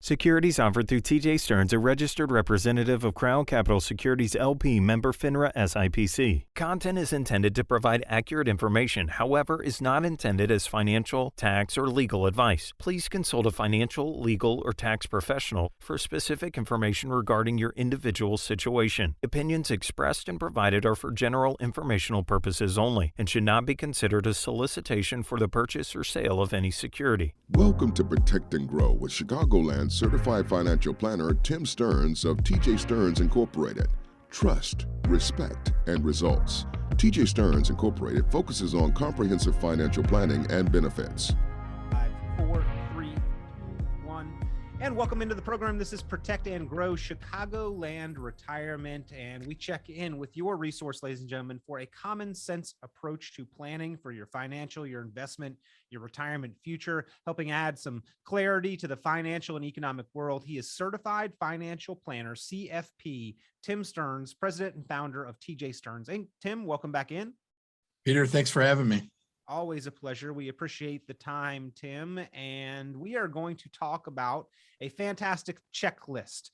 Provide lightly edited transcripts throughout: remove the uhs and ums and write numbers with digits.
Securities offered through TJ Stearns, a registered representative of Crown Capital Securities LP, member FINRA SIPC. Content is intended to provide accurate information, however, is not intended as financial, tax, or legal advice. Please consult a financial, legal, or tax professional for specific information regarding your individual situation. Opinions expressed and provided are for general informational purposes only and should not be considered a solicitation for the purchase or sale of any security. Welcome to Protect and Grow with Chicagoland certified financial planner Tim Stearns of TJ Stearns Incorporated. Trust, respect, and results. TJ Stearns Incorporated focuses on comprehensive financial planning and benefits. 5, 4, 3, 2, 1. And welcome into the program. This is Protect and Grow Chicagoland Retirement, and we check in with your resource, ladies and gentlemen, for a common sense approach to planning for your financial, your investment, your retirement future, helping add some clarity to the financial and economic world. He is Certified Financial Planner, CFP, Tim Stearns, President and founder of TJ Stearns. And Tim, welcome back in. Peter, thanks for having me. Always a pleasure. We appreciate the time, Tim, and we are going to talk about a fantastic checklist.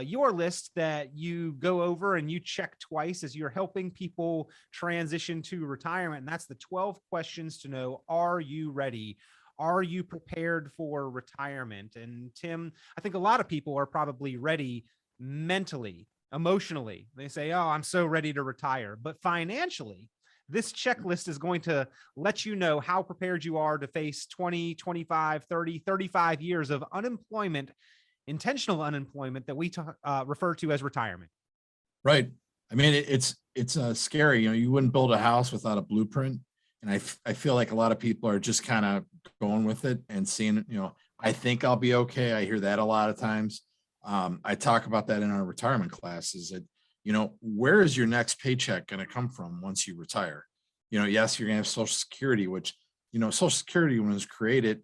Your list that you go over and you check twice as you're helping people transition to retirement. And that's the 12 questions to know, are you ready? Are you prepared for retirement? And Tim, I think a lot of people are probably ready mentally, emotionally. They say, oh, I'm so ready to retire. But financially, this checklist is going to let you know how prepared you are to face 20, 25, 30, 35 years of unemployment, intentional unemployment that we refer to as retirement. Right. I mean, it's scary. You wouldn't build a house without a blueprint. And I feel like a lot of people are just kind of going with it and seeing, I think I'll be okay. I hear that a lot of times. I talk about that in our retirement classes that, where is your next paycheck going to come from once you retire? Yes, you're going to have Social Security, which, Social Security, when it was created,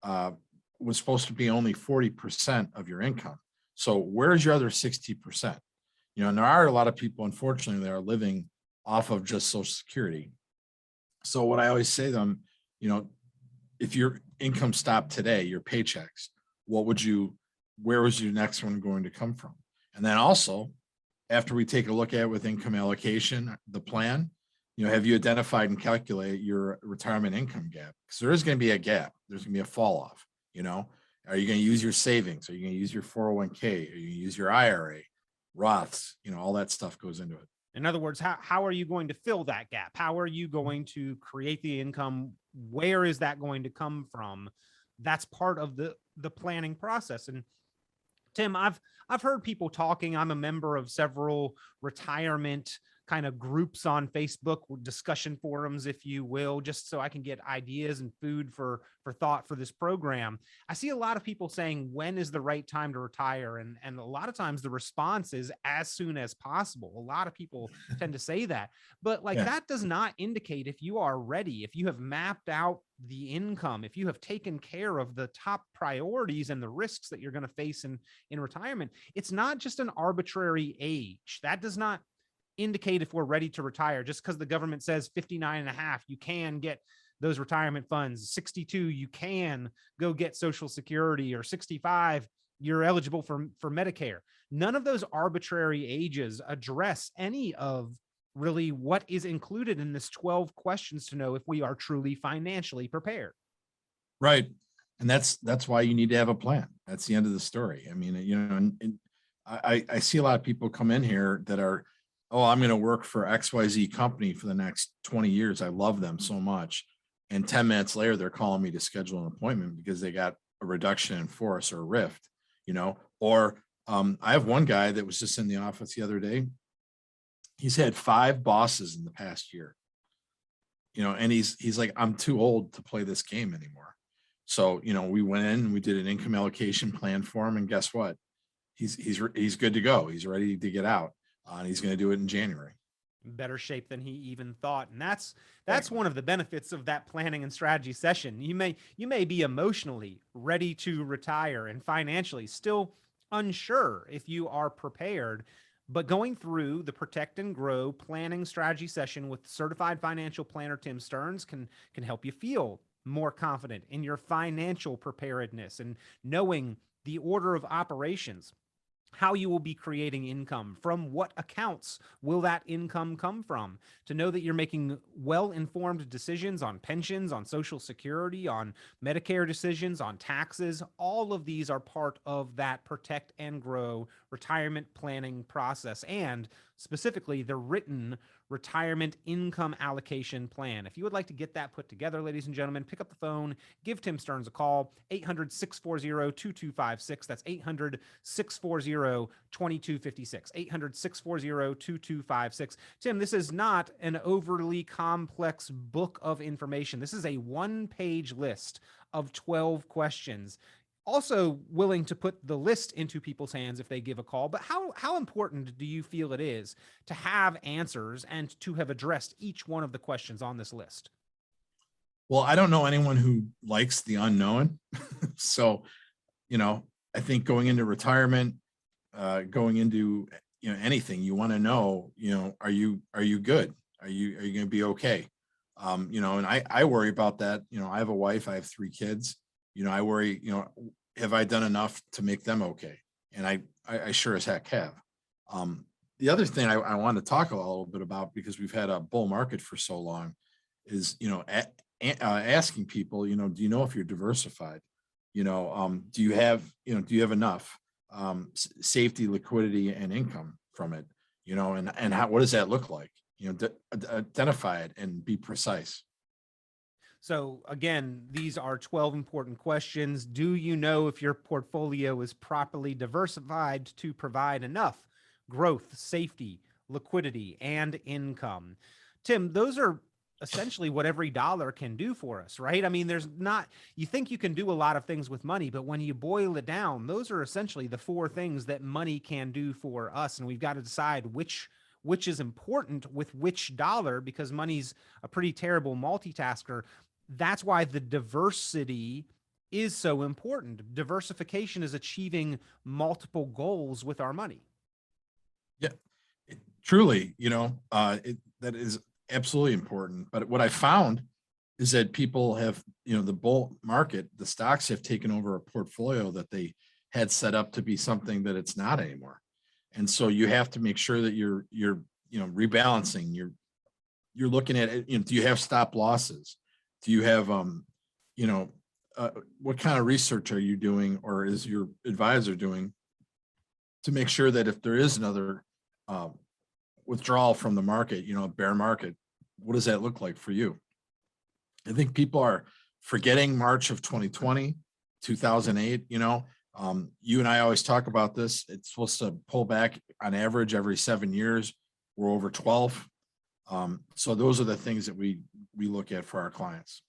was supposed to be only 40% of your income. So where's your other 60%? And there are a lot of people, unfortunately, that are living off of just Social Security. So what I always say to them, if your income stopped today, your paychecks, where was your next one going to come from? And then also, after we take a look at it with income allocation, the plan, have you identified and calculate your retirement income gap? Because there is going to be a gap. There's going to be a fall off. Are you going to use your savings? Are you going to use your 401k? Are you going to use your IRA, Roths? All that stuff goes into it. In other words, how are you going to fill that gap? How are you going to create the income? Where is that going to come from? That's part of the planning process. And Tim, I've heard people talking. I'm a member of several retirement kind of groups on Facebook, discussion forums, if you will, just so I can get ideas and food for thought for this program. I see a lot of people saying, when is the right time to retire? And a lot of times the response is as soon as possible. A lot of people tend to say that, but that does not indicate if you are ready, if you have mapped out the income, if you have taken care of the top priorities and the risks that you're going to face in retirement. It's not just an arbitrary age. That does not indicate if we're ready to retire. Just because the government says 59 and a half, you can get those retirement funds. 62, you can go get Social Security, or 65, you're eligible for Medicare. None of those arbitrary ages address any of really what is included in this 12 questions to know if we are truly financially prepared. Right. And that's why you need to have a plan. That's the end of the story. I mean, I see a lot of people come in here that are, oh, I'm going to work for XYZ company for the next 20 years. I love them so much. And 10 minutes later, they're calling me to schedule an appointment because they got a reduction in force or a rift, or I have one guy that was just in the office the other day. He's had 5 bosses in the past year, and he's like, I'm too old to play this game anymore. So, we went in and we did an income allocation plan for him. And guess what? He's good to go. He's ready to get out. And he's going to do it in January. Better shape than he even thought. And that's one of the benefits of that planning and strategy session. You may be emotionally ready to retire and financially still unsure if you are prepared, but going through the Protect and Grow planning strategy session with certified financial planner Tim Stearns can help you feel more confident in your financial preparedness and knowing the order of operations, how you will be creating income, from what accounts will that income come from, to know that you're making well-informed decisions on pensions, on Social Security, on Medicare decisions, on taxes. All of these are part of that protect and grow retirement planning process, and specifically the written retirement income allocation plan. If you would like to get that put together, ladies and gentlemen, pick up the phone, give Tim Stearns a call, 800-640-2256. That's 800-640-2256, 800-640-2256. Tim, this is not an overly complex book of information. This is a one-page list of 12 questions. Also willing to put the list into people's hands if they give a call. But how important do you feel it is to have answers and to have addressed each one of the questions on this list? Well, I don't know anyone who likes the unknown. So, I think going into retirement, going into, anything, you want to know, are you good? Are you going to be okay? And I worry about that. I have a wife, I have 3 kids. I worry, have I done enough to make them okay? And I sure as heck have. The other thing I want to talk a little bit about, because we've had a bull market for so long, is, asking people, do you know if you're diversified? Do you have enough safety, liquidity, and income from it? And what does that look like? Identify it and be precise. So again, these are 12 important questions. Do you know if your portfolio is properly diversified to provide enough growth, safety, liquidity, and income? Tim, those are essentially what every dollar can do for us, right? I mean, you think you can do a lot of things with money, but when you boil it down, those are essentially the 4 things that money can do for us. And we've got to decide which is important with which dollar, because money's a pretty terrible multitasker. That's why the diversity is so important. Diversification is achieving multiple goals with our money. Yeah, truly, that is absolutely important. But what I found is that people have, the bull market, the stocks have taken over a portfolio that they had set up to be something that it's not anymore. And so you have to make sure that you're rebalancing. You're looking at it. Do you have stop losses? Do you have, what kind of research are you doing, or is your advisor doing, to make sure that if there is another withdrawal from the market, bear market, what does that look like for you? I think people are forgetting March of 2020, 2008. You and I always talk about this. It's supposed to pull back on average every 7 years. We're over 12. So those are the things that we look at for our clients.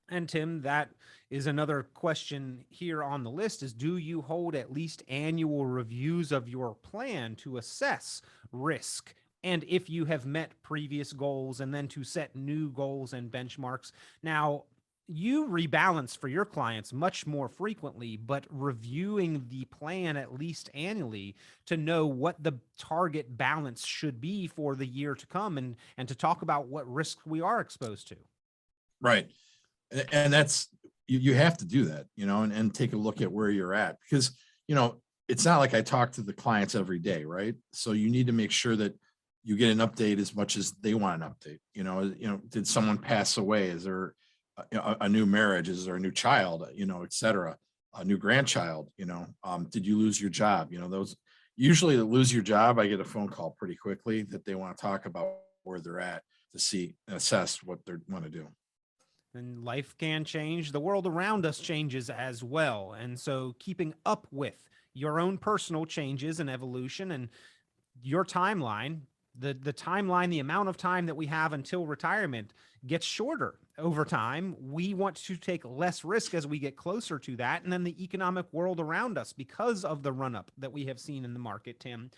And Tim, that is another question here on the list, is do you hold at least annual reviews of your plan to assess risk? And if you have met previous goals, and then to set new goals and benchmarks. Now, you rebalance for your clients much more frequently, but reviewing the plan at least annually to know what the target balance should be for the year to come, and to talk about what risks we are exposed to. Right. And that's, you have to do that, and take a look at where you're at, because, it's not like I talk to the clients every day, right? So you need to make sure that you get an update as much as they want an update. Did someone pass away? Is there a new marriage? Is there a new child, et cetera, a new grandchild? Did you lose your job? Those usually that lose your job, I get a phone call pretty quickly that they want to talk about where they're at, to assess what they want to do. And life can change. The world around us changes as well. And so keeping up with your own personal changes and evolution, and your timeline, the timeline, the amount of time that we have until retirement gets shorter over time. We want to take less risk as we get closer to that. And then the economic world around us, because of the run-up that we have seen in the market, Tim,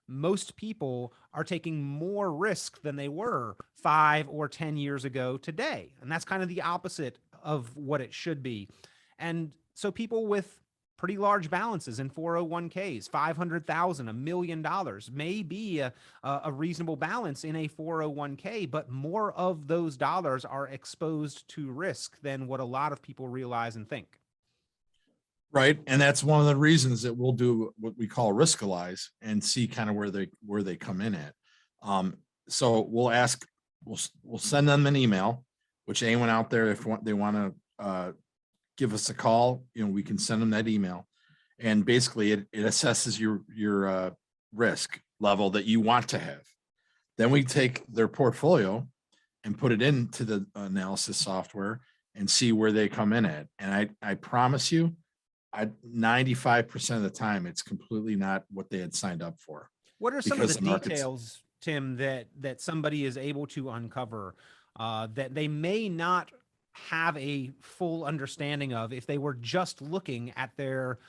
most people are taking more risk than they were 5 or 10 years ago today. And that's kind of the opposite of what it should be. And so people with pretty large balances in 401ks, $500,000, $1 million may be a reasonable balance in a 401k, but more of those dollars are exposed to risk than what a lot of people realize and think. Right. And that's one of the reasons that we'll do what we call riskalyze and see kind of where they come in at. So we'll send them an email, which anyone out there, if they want to give us a call, we can send them that email. And basically it assesses your risk level that you want to have. Then we take their portfolio and put it into the analysis software and see where they come in at. And I promise you, 95% of the time, it's completely not what they had signed up for. What are some of the details, Tim, that somebody is able to uncover that they may not have a full understanding of if they were just looking at their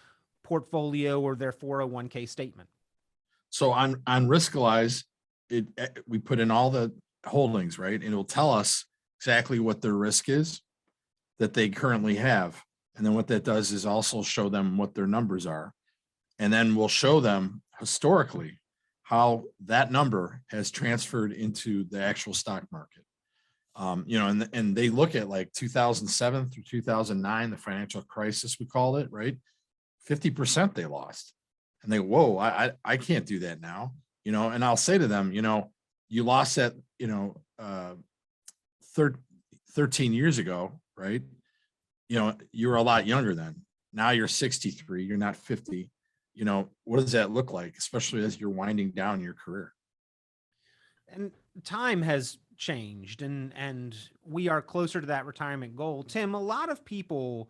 portfolio or their 401k statement? So on Riskalyze, we put in all the holdings, right? And it'll tell us exactly what their risk is that they currently have. And then what that does is also show them what their numbers are. And then we'll show them historically how that number has transferred into the actual stock market. And they look at like 2007 through 2009, the financial crisis, we called it, right? 50% they lost. And they, whoa, I can't do that now. And I'll say to them, you lost that, 13 years ago, right? You were a lot younger then. Now you're 63, you're not 50. What does that look like, especially as you're winding down your career? And time has changed and we are closer to that retirement goal. Tim, a lot of people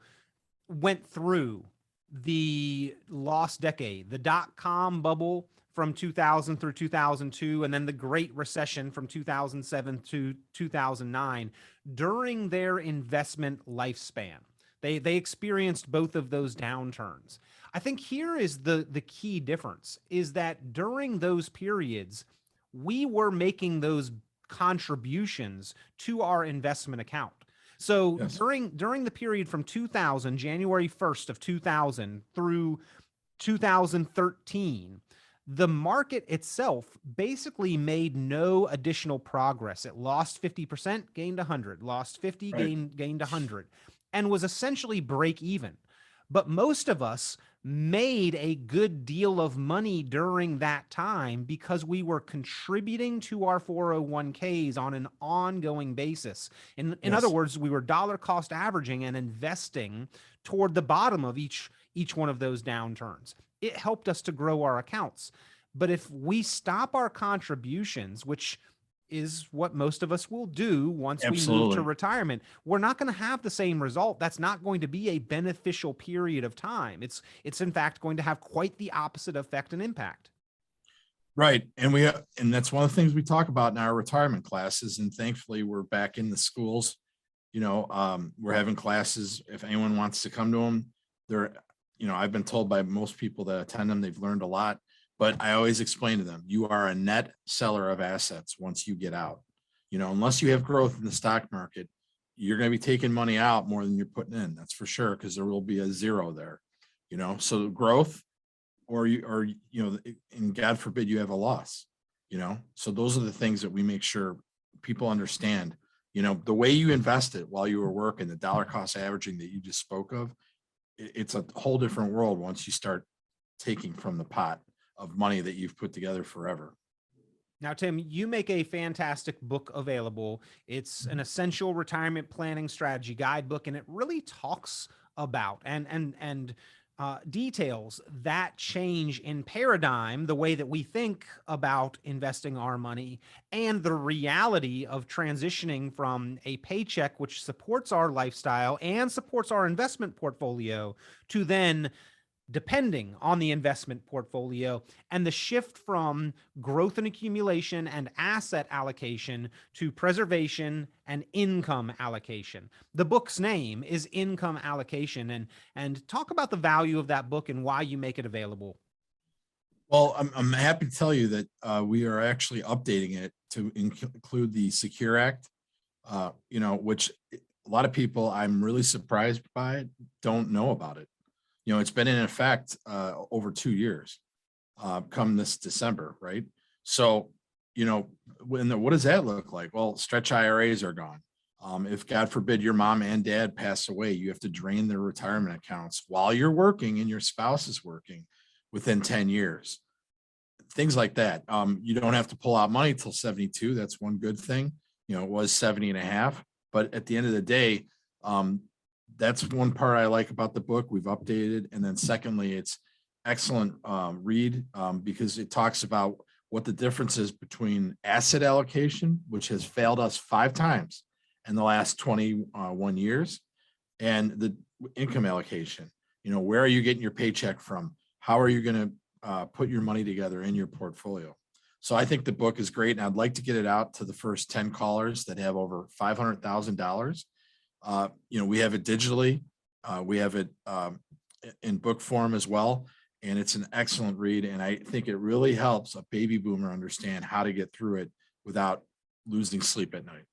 went through the lost decade, the dot-com bubble from 2000 through 2002, and then the Great Recession from 2007 to 2009 during their investment lifespan. They experienced both of those downturns. I think here is the key difference is that during those periods, we were making those contributions to our investment account. So yes, during the period from 2000, January 1st of 2000 through 2013, the market itself basically made no additional progress. It lost 50%, gained 100, lost 50, right, gained 100, and was essentially break even. But most of us made a good deal of money during that time because we were contributing to our 401ks on an ongoing basis. In yes, other words, we were dollar cost averaging and investing toward the bottom of each one of those downturns. It helped us to grow our accounts. But if we stop our contributions, which is what most of us will do once we move to retirement, we're not going to have the same result. That's not going to be a beneficial period of time. It's in fact going to have quite the opposite effect and impact. Right. And that's one of the things we talk about in our retirement classes. And thankfully we're back in the schools. We're having classes. If anyone wants to come to them, I've been told by most people that attend them, they've learned a lot. But I always explain to them, you are a net seller of assets once you get out. Unless you have growth in the stock market, you're going to be taking money out more than you're putting in. That's for sure, because there will be a zero there. So growth, and God forbid you have a loss. So those are the things that we make sure people understand. The way you invest it while you were working, the dollar cost averaging that you just spoke of, it's a whole different world once you start taking from the pot of money that you've put together forever. Now, Tim, you make a fantastic book available. It's an essential retirement planning strategy guidebook, and it really talks about and details that change in paradigm, the way that we think about investing our money, and the reality of transitioning from a paycheck which supports our lifestyle and supports our investment portfolio to then depending on the investment portfolio, and the shift from growth and accumulation and asset allocation to preservation and income allocation. The book's name is Income Allocation, and talk about the value of that book and why you make it available. Well, I'm happy to tell you that we are actually updating it to include the Secure Act, which a lot of people, I'm really surprised by it, don't know about it. It's been in effect over 2 years, come this December, right? So, what does that look like? Well, stretch IRAs are gone. If God forbid your mom and dad pass away, you have to drain their retirement accounts while you're working and your spouse is working within 10 years. Things like that. You don't have to pull out money till 72. That's one good thing. It was 70 and a half. But at the end of the day, that's one part I like about the book. We've updated. And then secondly, it's excellent read because it talks about what the difference is between asset allocation, which has failed us 5 times in the last 21 years, and the income allocation. Where are you getting your paycheck from? How are you going to put your money together in your portfolio? So I think the book is great, and I'd like to get it out to the first 10 callers that have over $500,000. We have it digitally. We have it in book form as well. And it's an excellent read. And I think it really helps a baby boomer understand how to get through it without losing sleep at night.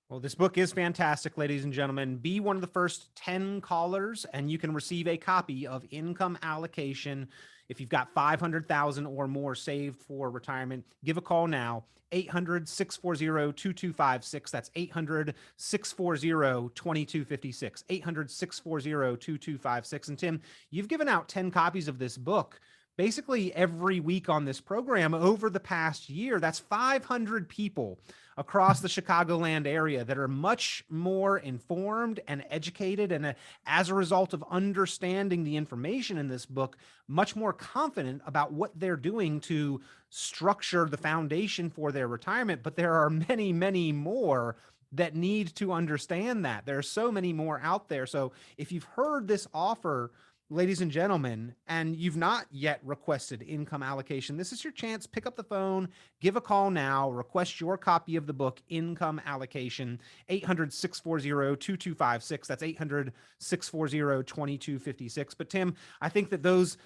Well, this book is fantastic, ladies and gentlemen. Be one of the first 10 callers, and you can receive a copy of Income Allocation. If you've got 500,000 or more saved for retirement, give a call now. 800-640-2256. That's 800-640-2256. 800-640-2256. And Tim, you've given out 10 copies of this book basically every week on this program over the past year. That's 500 people across the Chicagoland area that are much more informed and educated, and as a result of understanding the information in this book, much more confident about what they're doing to structure the foundation for their retirement. But there are many, many more that need to understand that. There are so many more out there. So if you've heard this offer, ladies and gentlemen, and you've not yet requested Income Allocation, this is your chance. Pick up the phone, give a call now, request your copy of the book, Income Allocation, 800-640-2256. That's 800-640-2256. But Tim, I think that those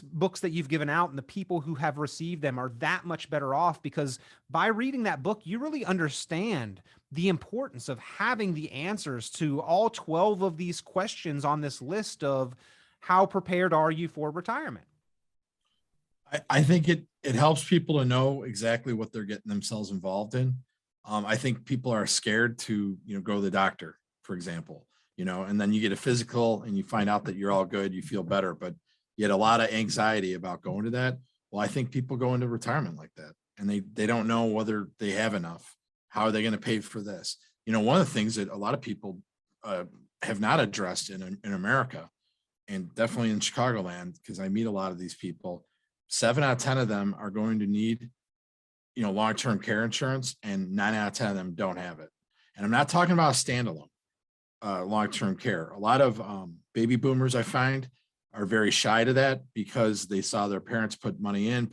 books that you've given out and the people who have received them are that much better off, because by reading that book, you really understand the importance of having the answers to all 12 of these questions on this list of how prepared are you for retirement? I think it helps people to know exactly what they're getting themselves involved in. I think people are scared to, go to the doctor, for example, and then you get a physical and you find out that you're all good, you feel better, but you had a lot of anxiety about going to that. Well, I think people go into retirement like that, and they don't know whether they have enough. How are they going to pay for this? One of the things that a lot of people have not addressed in America, and definitely in Chicagoland, because I meet a lot of these people, 7 out of 10 of them are going to need, long-term care insurance, and 9 out of 10 of them don't have it. And I'm not talking about standalone long-term care. A lot of baby boomers, I find, are very shy to that because they saw their parents put money in,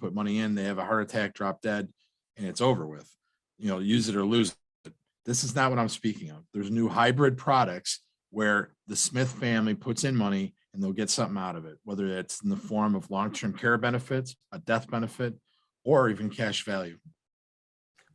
they have a heart attack, drop dead, and it's over with. Use it or lose it. This is not what I'm speaking of. There's new hybrid products where the Smith family puts in money and they'll get something out of it, whether it's in the form of long-term care benefits, a death benefit, or even cash value.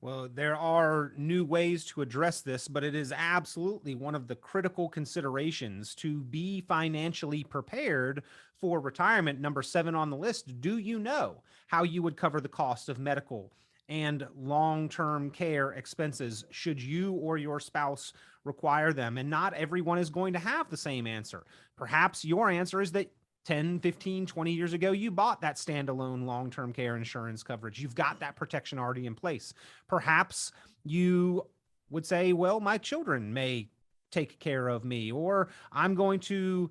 Well, there are new ways to address this, but it is absolutely one of the critical considerations to be financially prepared for retirement. Number 7 on the list, do you know how you would cover the cost of medical and long-term care expenses should you or your spouse require them? And not everyone is going to have the same answer. Perhaps your answer is that 10, 15, 20 years ago, you bought that standalone long-term care insurance coverage. You've got that protection already in place. Perhaps you would say, well, my children may take care of me, or I'm going to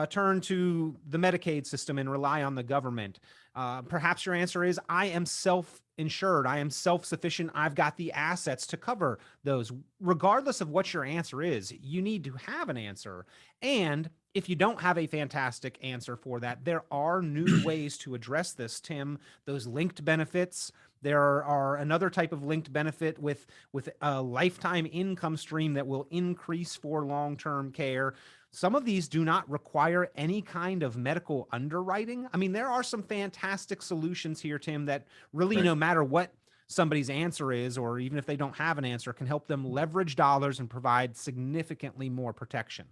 turn to the Medicaid system and rely on the government. Perhaps your answer is, I am self-insured. I am self-sufficient. I've got the assets to cover those. Regardless of what your answer is, you need to have an answer. And if you don't have a fantastic answer for that, there are new ways to address this, Tim. Those linked benefits. There are another type of linked benefit with a lifetime income stream that will increase for long-term care. Some of these do not require any kind of medical underwriting. I mean, there are some fantastic solutions here, Tim, that really, no matter what somebody's answer is, or even if they don't have an answer, can help them leverage dollars and provide significantly more protection.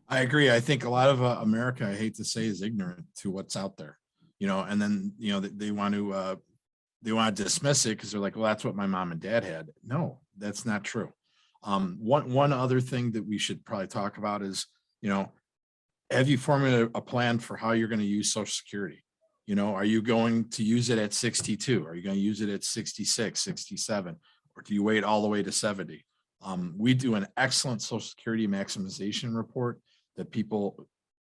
I agree. I think a lot of America, I hate to say, is ignorant to what's out there, and then, they want to dismiss it because they're like, well, that's what my mom and dad had. No, that's not true. One other thing that we should probably talk about is, have you formulated a plan for how you're going to use Social Security? Are you going to use it at 62? Are you going to use it at 66, 67, or do you wait all the way to 70? We do an excellent Social Security maximization report that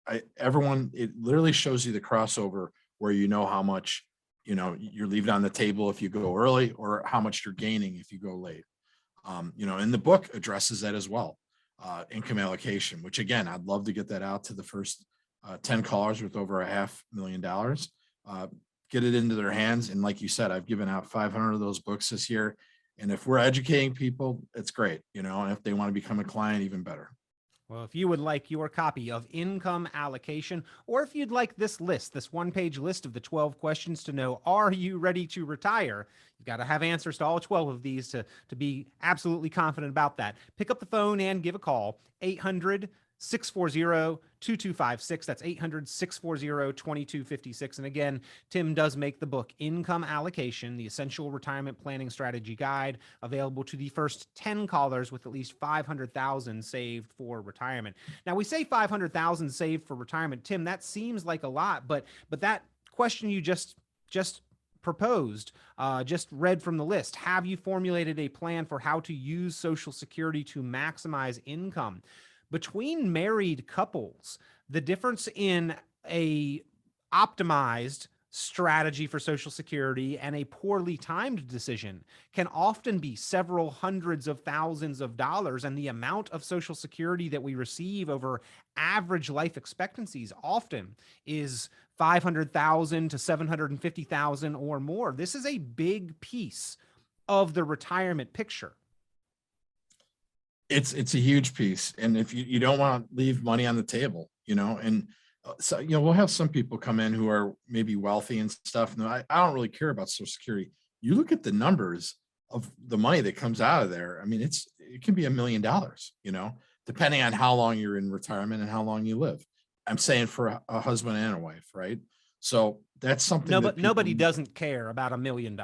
it literally shows you the crossover where how much, you're leaving on the table if you go early, or how much you're gaining if you go late. And the book addresses that as well. Income allocation, which again, I'd love to get that out to the first 10 callers with over $500,000, get it into their hands. And like you said, I've given out 500 of those books this year. And if we're educating people, it's great, and if they want to become a client, even better. Well, if you would like your copy of Income Allocation, or if you'd like this one-page list of the 12 questions to know, are you ready to retire? You've got to have answers to all 12 of these to be absolutely confident about that. Pick up the phone and give a call, 800-640-2256. That's 800-640-2256. And again, Tim does make the book Income Allocation, the Essential Retirement Planning Strategy Guide, available to the first 10 callers with at least $500,000 saved for retirement. Now, we say $500,000 saved for retirement. Tim, that seems like a lot, but that question you just proposed, just read from the list, have you formulated a plan for how to use Social Security to maximize income? Between married couples, the difference in a optimized strategy for Social Security and a poorly timed decision can often be several hundreds of thousands of dollars. And the amount of Social Security that we receive over average life expectancies often is 500,000 to 750,000 or more. This is a big piece of the retirement picture. It's a huge piece. And if you don't want to leave money on the table, and so, we'll have some people come in who are maybe wealthy and stuff. No, I don't really care about Social Security. You look at the numbers of the money that comes out of there. I mean, it can be $1 million, depending on how long you're in retirement and how long you live. I'm saying for a husband and a wife, right? So that's something. No, but nobody doesn't care about $1 million.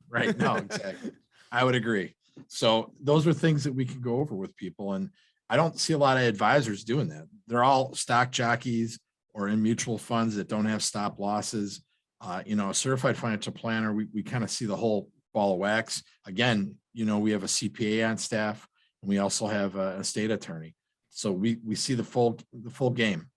Right. No, exactly. I would agree. So those are things that we can go over with people. And I don't see a lot of advisors doing that. They're all stock jockeys or in mutual funds that don't have stop losses. A certified financial planner, we kind of see the whole ball of wax. Again, we have a CPA on staff, and we also have a estate attorney. So we see the full game.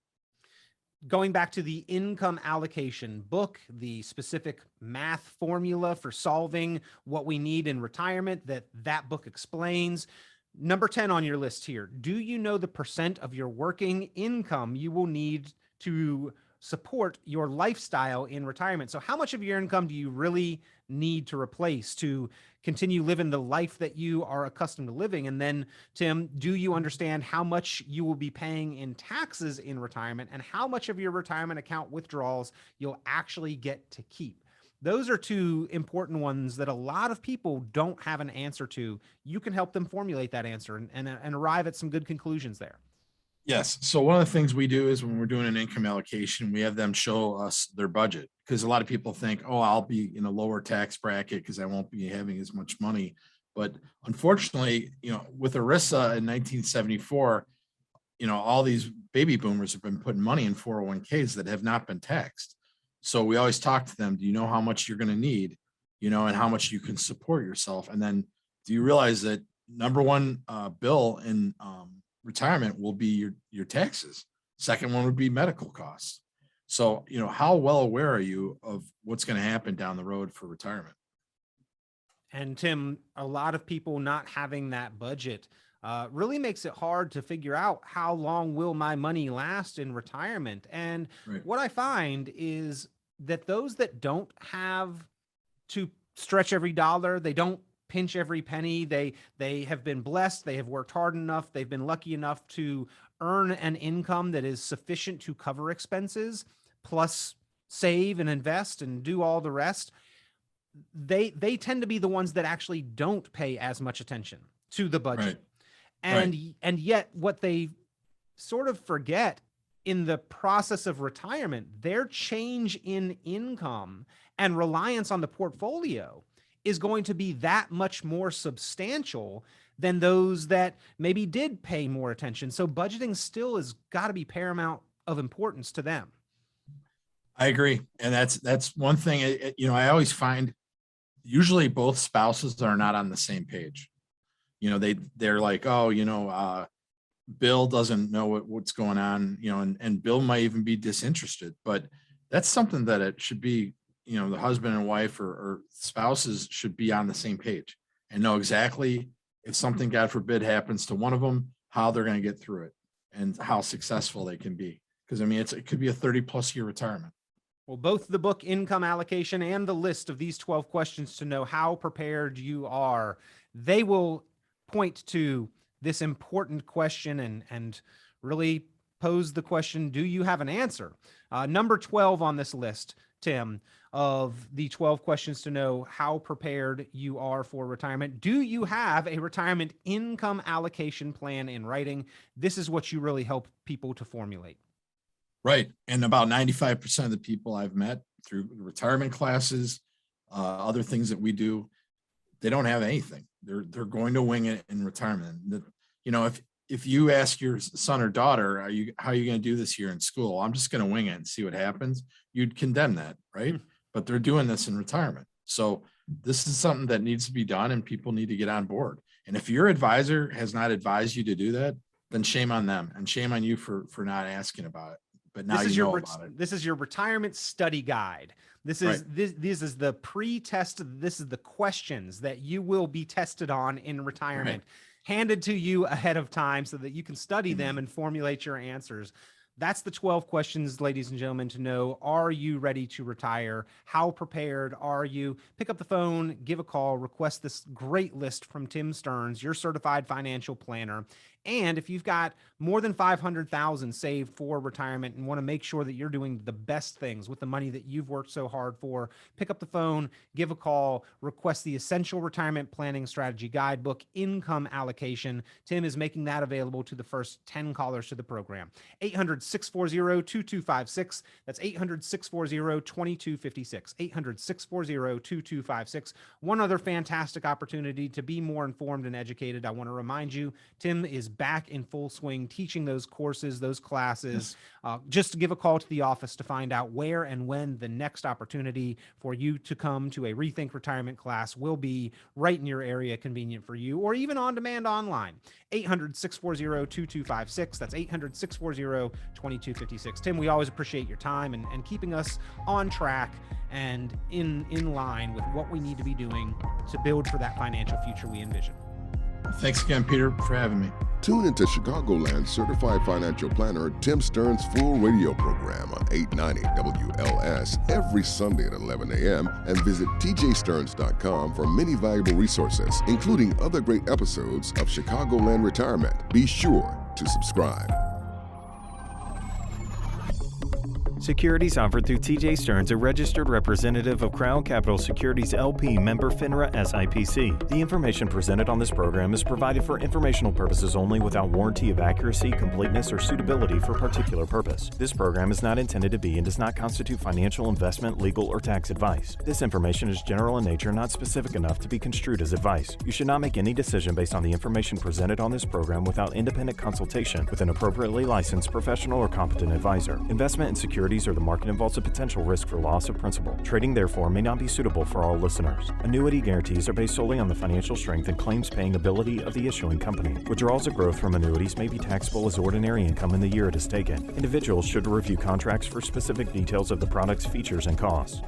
Going back to the Income Allocation book, the specific math formula for solving what we need in retirement that book explains. Number 10 on your list here. Do you know the percent of your working income you will need to support your lifestyle in retirement? So how much of your income do you really need to replace to continue living the life that you are accustomed to living? And then, Tim, do you understand how much you will be paying in taxes in retirement and how much of your retirement account withdrawals you'll actually get to keep? Those are two important ones that a lot of people don't have an answer to. You can help them formulate that answer and arrive at some good conclusions there. Yes. So one of the things we do is when we're doing an income allocation, we have them show us their budget, because a lot of people think, oh, I'll be in a lower tax bracket because I won't be having as much money. But unfortunately, with ERISA in 1974, all these baby boomers have been putting money in 401ks that have not been taxed. So we always talk to them, do you know how much you're going to need, and how much you can support yourself? And then do you realize that number one bill in retirement will be your taxes? Second one would be medical costs. So, how well aware are you of what's going to happen down the road for retirement? And Tim, a lot of people not having that budget really makes it hard to figure out how long will my money last in retirement. And Right. What I find is that those that don't have to stretch every dollar, they don't pinch every penny, they have been blessed, they have worked hard enough, they've been lucky enough to earn an income that is sufficient to cover expenses, plus save and invest and do all the rest. They tend to be the ones that actually don't pay as much attention to the budget. Right. And yet what they sort of forget in the process of retirement, their change in income and reliance on the portfolio is going to be that much more substantial than those that maybe did pay more attention. So budgeting still has got to be paramount of importance to them. I agree. And that's one thing, I always find usually both spouses are not on the same page. They're like, oh, Bill doesn't know what's going on, and Bill might even be disinterested, but that's something that it should be, the husband and wife or spouses should be on the same page and know exactly if something, God forbid, happens to one of them, how they're going to get through it and how successful they can be. Because it could be a 30+ year retirement. Well, both the book Income Allocation and the list of these 12 questions to know how prepared you are, they will point to this important question and really pose the question, do you have an answer? Number 12 on this list, Tim, of the 12 questions to know how prepared you are for retirement. Do you have a retirement income allocation plan in writing? This is what you really help people to formulate. Right. And about 95% of the people I've met through retirement classes, other things that we do, they don't have anything. They're going to wing it in retirement. If you ask your son or daughter, how are you going to do this year in school? I'm just going to wing it and see what happens. You'd condemn that, right? But they're doing this in retirement. So this is something that needs to be done and people need to get on board. And if your advisor has not advised you to do that, then shame on them and shame on you for not asking about it. But now you know about it. This is your retirement study guide. This is this is the pre-test. This is the questions that you will be tested on in retirement, handed to you ahead of time so that you can study them and formulate your answers. That's the 12 questions, ladies and gentlemen, to know, are you ready to retire? How prepared are you? Pick up the phone, give a call, request this great list from Tim Stearns, your certified financial planner. And if you've got more than $500,000 saved for retirement and want to make sure that you're doing the best things with the money that you've worked so hard for, pick up the phone, give a call, request the Essential Retirement Planning Strategy Guidebook, Income Allocation. Tim is making that available to the first 10 callers to the program. 800-640-2256. That's 800-640-2256. 800-640-2256. One other fantastic opportunity to be more informed and educated. I want to remind you, Tim is back in full swing teaching those courses, those classes. Just to give a call to the office to find out where and when the next opportunity for you to come to a Rethink Retirement class will be right in your area, convenient for you, or even on demand online. 800-640-2256. That's 800-640-2256. Tim, we always appreciate your time and keeping us on track and in line with what we need to be doing to build for that financial future we envision. Thanks again, Peter, for having me. Tune into Chicagoland certified financial planner Tim Stearns' full radio program on 890 WLS every Sunday at 11 a.m. and visit tjstearns.com for many valuable resources, including other great episodes of Chicagoland Retirement. Be sure to subscribe. Securities offered through TJ Stearns, a registered representative of Crown Capital Securities LP, member FINRA SIPC. The information presented on this program is provided for informational purposes only without warranty of accuracy, completeness, or suitability for particular purpose. This program is not intended to be and does not constitute financial, investment, legal, or tax advice. This information is general in nature, not specific enough to be construed as advice. You should not make any decision based on the information presented on this program without independent consultation with an appropriately licensed professional or competent advisor. Investment in securities or the market involves a potential risk for loss of principal. Trading, therefore, may not be suitable for all listeners. Annuity guarantees are based solely on the financial strength and claims-paying ability of the issuing company. Withdrawals of growth from annuities may be taxable as ordinary income in the year it is taken. Individuals should review contracts for specific details of the product's features and costs.